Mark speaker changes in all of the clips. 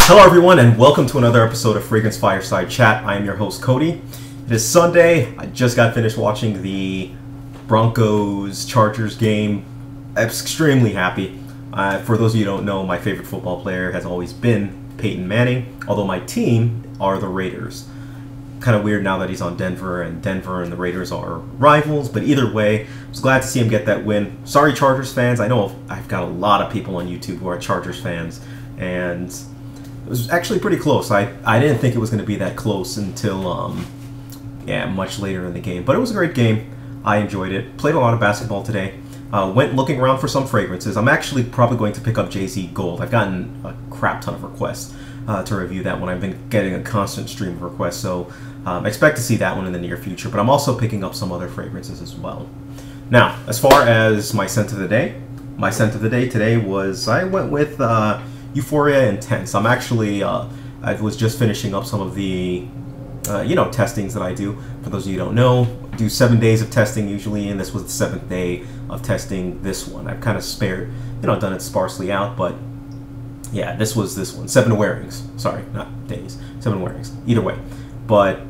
Speaker 1: Hello everyone and welcome to another episode of Fragrance Fireside Chat. I am your host Cody. It is Sunday. I just got finished watching the Broncos-Chargers game. I'm extremely happy. For those of you who don't know, my favorite football player has always been Peyton Manning, although my team are the Raiders. Kind of weird now that he's on Denver and the Raiders are rivals, but either way, I was glad to see him get that win. Sorry Chargers fans, I know I've got a lot of people on YouTube who are Chargers fans, and it was actually pretty close. I didn't think it was going to be that close until, much later in the game. But it was a great game. I enjoyed it. Played a lot of basketball today. Went looking around for some fragrances. I'm actually probably going to pick up Jay-Z Gold. I've gotten a crap ton of requests to review that one. I've been getting a constant stream of requests, so expect to see that one in the near future. But I'm also picking up some other fragrances as well. Now, as far as my scent of the day, today was, I went with Euphoria Intense. I'm actually, I was just finishing up some of the, testings that I do. For those of you who don't know, I do 7 days of testing usually, and this was the 7th day of testing this one. I've kind of done it sparsely out, but yeah, this was this one. 7 wearings. Sorry, not days. 7 wearings. Either way. But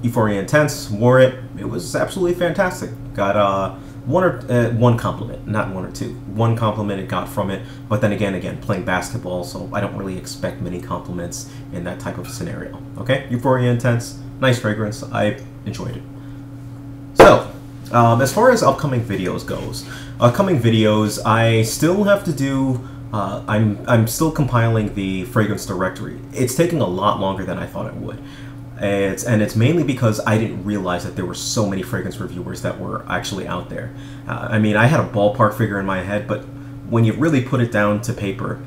Speaker 1: Euphoria Intense, wore it. It was absolutely fantastic. Got one compliment, not one or two. One compliment it got from it, but then again, playing basketball, so I don't really expect many compliments in that type of scenario. Okay, Euphoria Intense, nice fragrance. I enjoyed it. So, as far as upcoming videos goes, I still have to do. I'm still compiling the fragrance directory. It's taking a lot longer than I thought it would. It's mainly because I didn't realize that there were so many fragrance reviewers that were actually out there. I mean, I had a ballpark figure in my head, but when you really put it down to paper,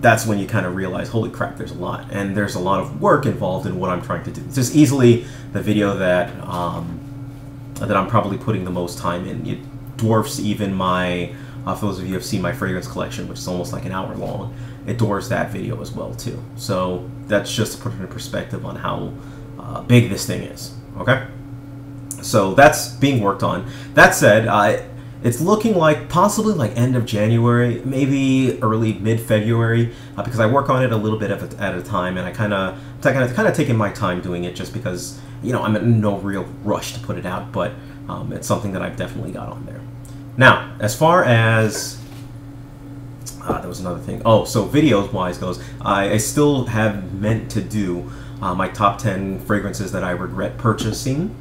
Speaker 1: that's when you kind of realize, holy crap, there's a lot. And there's a lot of work involved in what I'm trying to do. This is easily the video that I'm probably putting the most time in. It dwarfs even my, for those of you who have seen my fragrance collection, which is almost like an hour long, it dwarfs that video as well too. So that's just to put it in perspective on how big this thing is. Okay, so that's being worked on. That said, it's looking like possibly like end of January, maybe early mid-February, because I work on it a little bit at a time, and I kind of taking my time doing it just because I'm in no real rush to put it out, but it's something that I've definitely got on there. Now, as far as there was another thing. Oh, so videos-wise goes, I still have meant to do my top 10 fragrances that I regret purchasing,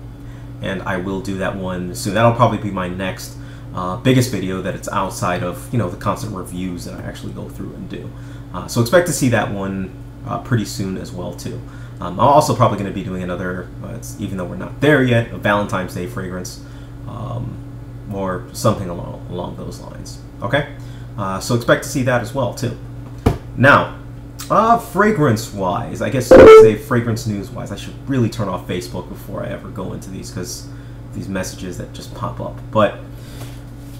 Speaker 1: and I will do that one soon. That'll probably be my next biggest video that it's outside of the constant reviews that I actually go through and do. So expect to see that one pretty soon as well too. I'm also probably going to be doing another, even though we're not there yet, a Valentine's Day fragrance, or something along those lines. Okay. So expect to see that as well, too. Now, fragrance-wise, I guess you say fragrance news-wise, I should really turn off Facebook before I ever go into these, because these messages that just pop up. But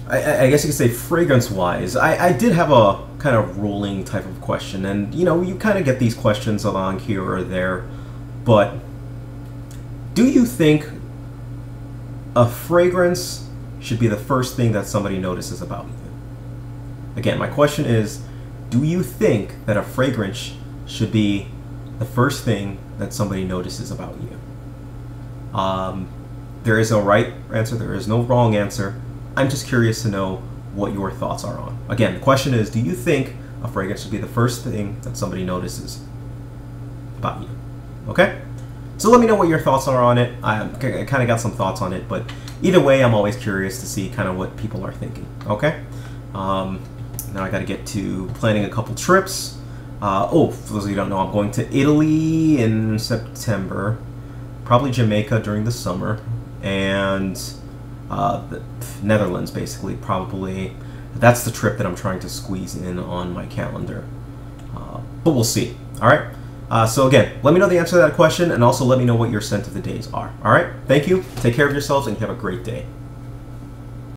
Speaker 1: I guess you could say fragrance-wise, I did have a kind of rolling type of question, and, you kind of get these questions along here or there, but do you think a fragrance should be the first thing that somebody notices about you? Again, my question is, do you think that a fragrance should be the first thing that somebody notices about you? There is no right answer, there is no wrong answer. I'm just curious to know what your thoughts are on. Again, the question is, do you think a fragrance should be the first thing that somebody notices about you? Okay? So let me know what your thoughts are on it. I kind of got some thoughts on it, but either way, I'm always curious to see kind of what people are thinking. Okay? Now I got to get to planning a couple trips. For those of you who don't know, I'm going to Italy in September, probably Jamaica during the summer, and the Netherlands basically, probably. That's the trip that I'm trying to squeeze in on my calendar. But we'll see. All right. So again, let me know the answer to that question, and also let me know what your scent of the days are. All right. Thank you. Take care of yourselves, and have a great day.